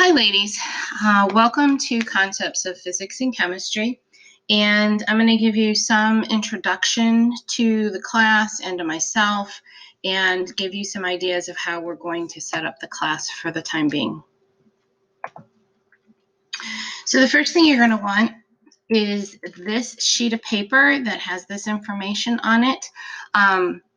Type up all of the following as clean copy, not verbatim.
Hi, ladies. Welcome to Concepts of Physics and Chemistry. And I'm going to give you some introduction to the class and to myself and give you some ideas of how we're going to set up the class for the time being. So the first thing you're going to want is this sheet of paper that has this information on it.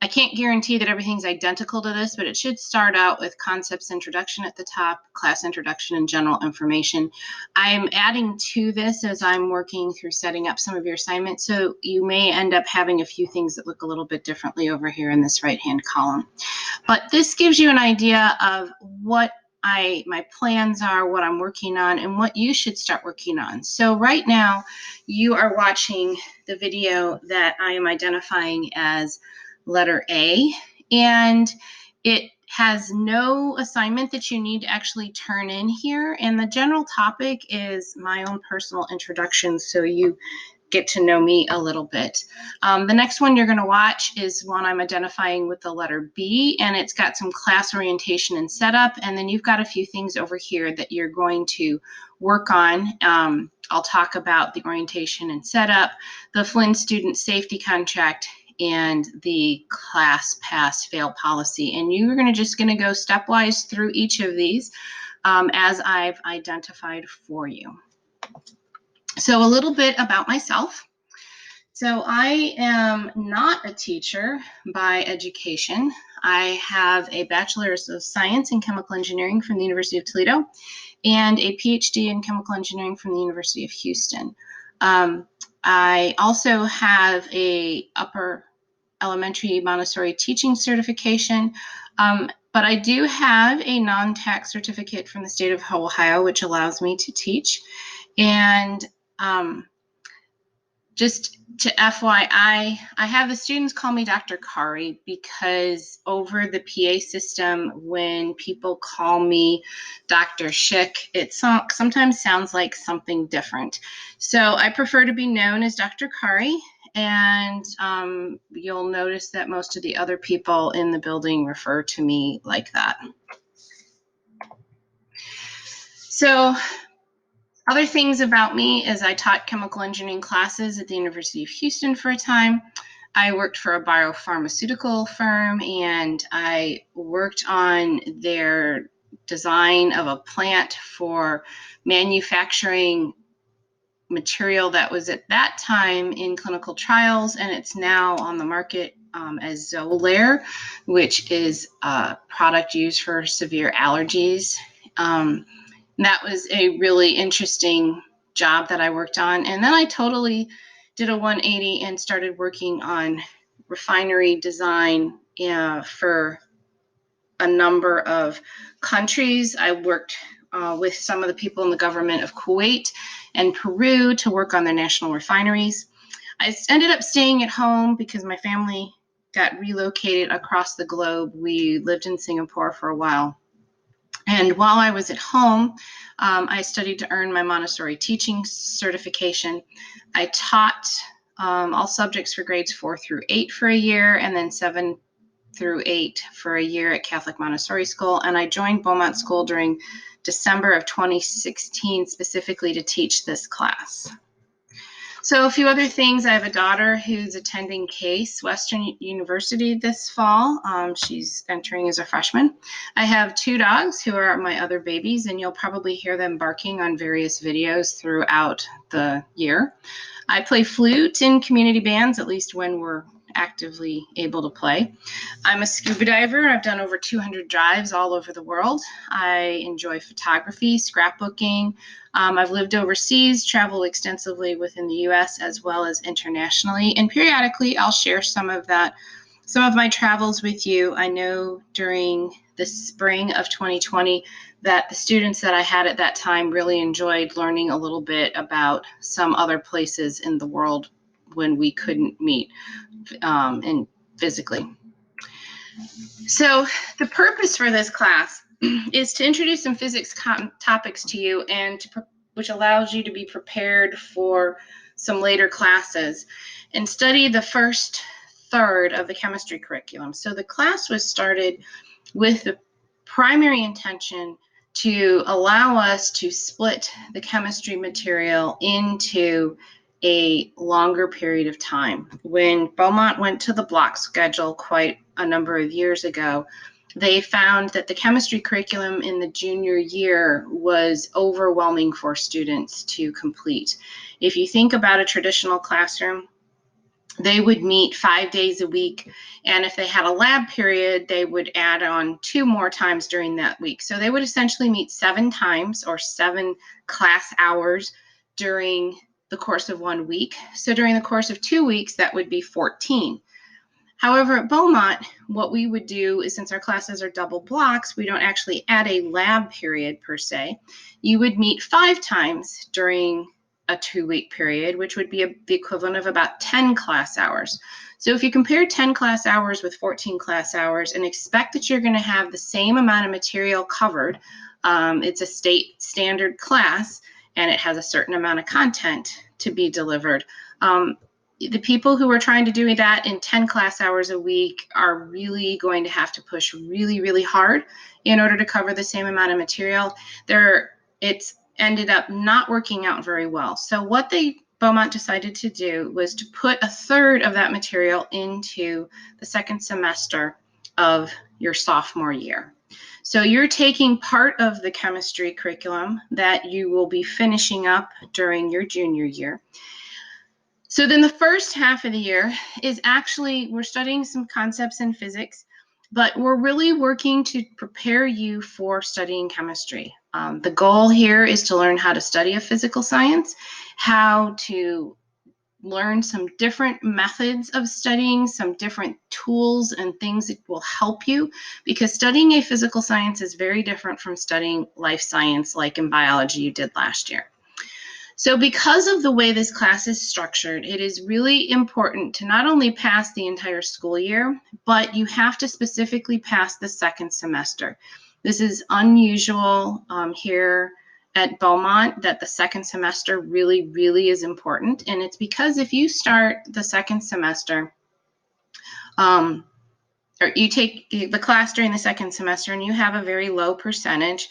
I can't guarantee that everything's identical to this, but it should start out with concepts introduction at the top, class introduction, and general information. I'm adding to this as I'm working through setting up some of your assignments, so you may end up having a few things that look a little bit differently over here in this right-hand column. But this gives you an idea of what my plans are, what I'm working on, and what you should start working on. So right now, you are watching the video that I am identifying as letter A, and it has no assignment that you need to actually turn in here. And the general topic is my own personal introduction, so you get to know me a little bit. The next one you're going to watch is one I'm identifying with the letter B, and it's got some class orientation and setup, and then you've got a few things over here that you're going to work on. I'll talk about the orientation and setup, the Flynn student safety contract, and the class pass fail policy. And you're just going to go stepwise through each of these as I've identified for you. So a little bit about myself. So I am not a teacher by education. I have a bachelor's of science in chemical engineering from the University of Toledo and a PhD in chemical engineering from the University of Houston. I also have a upper elementary Montessori teaching certification, but I do have a non-tax certificate from the state of Ohio, which allows me to teach. And just to FYI, I have the students call me Dr. Kari because over the PA system, when people call me Dr. Schick, it sometimes sounds like something different. So I prefer to be known as Dr. Kari, and you'll notice that most of the other people in the building refer to me like that. So other things about me is I taught chemical engineering classes at the University of Houston for a time. I worked for a biopharmaceutical firm, and I worked on their design of a plant for manufacturing material that was at that time in clinical trials, and it's now on the market as Xolair, which is a product used for severe allergies. That was a really interesting job that I worked on. And then I totally did a 180 and started working on refinery design for a number of countries. I worked with some of the people in the government of Kuwait and Peru to work on their national refineries. I ended up staying at home because my family got relocated across the globe. We lived in Singapore for a while. And while I was at home, I studied to earn my Montessori teaching certification. I taught all subjects for grades 4 through 8 for a year, and then 7 through 8 for a year at Catholic Montessori School. And I joined Beaumont School during December of 2016 specifically to teach this class. So a few other things. I have a daughter who's attending Case Western University this fall. She's entering as a freshman. I have 2 dogs who are my other babies, and you'll probably hear them barking on various videos throughout the year. I play flute in community bands, at least when we're actively able to play. I'm a scuba diver. I've done over 200 dives all over the world. I enjoy photography, scrapbooking. I've lived overseas, traveled extensively within the U.S. as well as internationally, and periodically I'll share some of my travels with you. I know during the spring of 2020 that the students that I had at that time really enjoyed learning a little bit about some other places in the world when we couldn't meet and physically. So the purpose for this class is to introduce some physics topics to you, and which allows you to be prepared for some later classes and study the first third of the chemistry curriculum. So the class was started with the primary intention to allow us to split the chemistry material into a longer period of time. When Beaumont went to the block schedule quite a number of years ago, they found that the chemistry curriculum in the junior year was overwhelming for students to complete. If you think about a traditional classroom, they would meet 5 days a week, and if they had a lab period, they would add on 2 more times during that week. So they would essentially meet 7 times, or 7 class hours, during the course of 1 week. So during the course of 2 weeks, that would be 14. However, at Beaumont, what we would do is, since our classes are double blocks, we don't actually add a lab period per se. You would meet 5 times during a 2-week period, which would be the equivalent of about 10 class hours. So if you compare 10 class hours with 14 class hours and expect that you're going to have the same amount of material covered, it's a state standard class and it has a certain amount of content to be delivered. The people who are trying to do that in 10 class hours a week are really going to have to push really, really hard in order to cover the same amount of material. It's ended up not working out very well. So what Beaumont decided to do was to put a third of that material into the second semester of your sophomore year. So you're taking part of the chemistry curriculum that you will be finishing up during your junior year. So then the first half of the year is actually, we're studying some concepts in physics, but we're really working to prepare you for studying chemistry. The goal here is to learn how to study a physical science, how to learn some different methods of studying, some different tools and things that will help you, because studying a physical science is very different from studying life science like in biology you did last year. So because of the way this class is structured, it is really important to not only pass the entire school year, but you have to specifically pass the second semester. This is unusual here at Beaumont, that the second semester really, really is important. And it's because if you start the second semester, or you take the class during the second semester and you have a very low percentage,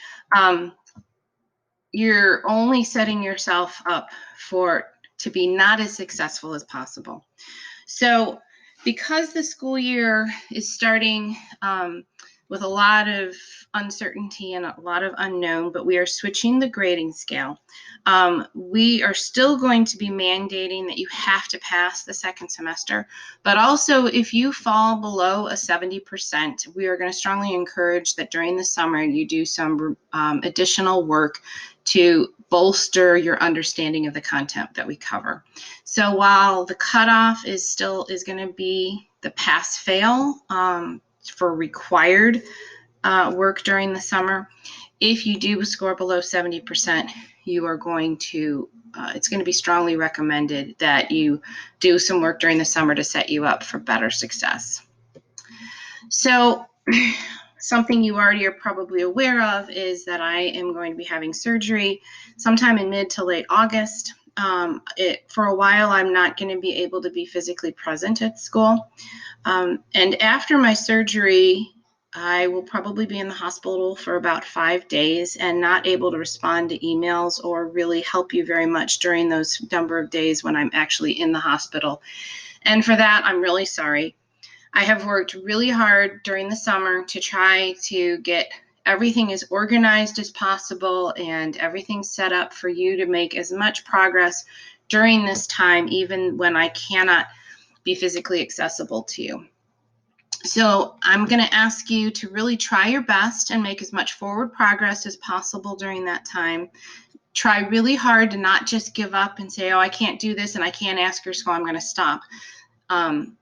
you're only setting yourself up to be not as successful as possible. So because the school year is starting with a lot of uncertainty and a lot of unknown, but we are switching the grading scale. We are still going to be mandating that you have to pass the second semester, but also if you fall below a 70%, we are going to strongly encourage that during the summer you do some additional work to bolster your understanding of the content that we cover. So while the cutoff is going to be the pass-fail for required work during the summer, if you do score below 70%, you are going to, it's going to be strongly recommended that you do some work during the summer to set you up for better success. So something you already are probably aware of is that I am going to be having surgery sometime in mid to late August. For a while, I'm not going to be able to be physically present at school. And after my surgery, I will probably be in the hospital for about 5 days and not able to respond to emails or really help you very much during those number of days when I'm actually in the hospital. And for that, I'm really sorry. I have worked really hard during the summer to try to get everything as organized as possible and everything set up for you to make as much progress during this time, even when I cannot be physically accessible to you. So I'm going to ask you to really try your best and make as much forward progress as possible during that time. Try really hard to not just give up and say, oh, I can't do this and I can't ask your school, I'm going to stop. I'm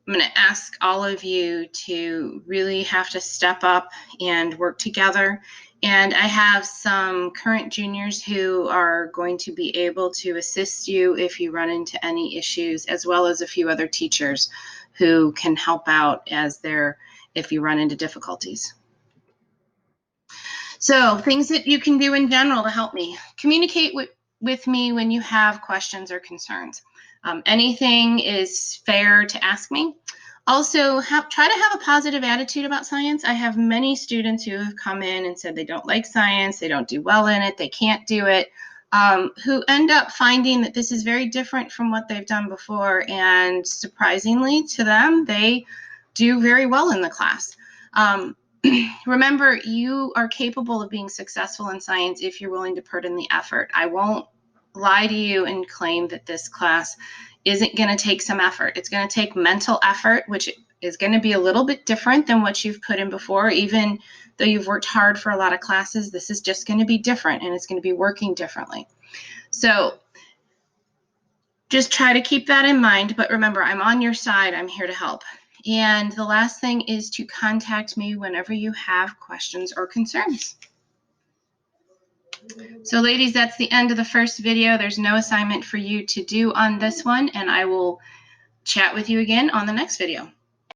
going to ask all of you to really have to step up and work together. And I have some current juniors who are going to be able to assist you if you run into any issues, as well as a few other teachers who can help out if you run into difficulties. So things that you can do in general to help me. Communicate with me when you have questions or concerns. Anything is fair to ask me. Also, try to have a positive attitude about science. I have many students who have come in and said they don't like science, they don't do well in it, they can't do it, who end up finding that this is very different from what they've done before, and surprisingly to them, they do very well in the class. Remember, you are capable of being successful in science if you're willing to put in the effort. I won't lie to you and claim that this class isn't going to take some effort. It's going to take mental effort, which is going to be a little bit different than what you've put in before. Even though you've worked hard for a lot of classes, this is just going to be different, and it's going to be working differently. So just try to keep that in mind. But remember, I'm on your side. I'm here to help. And the last thing is to contact me whenever you have questions or concerns. So ladies, that's the end of the first video. There's no assignment for you to do on this one, and I will chat with you again on the next video.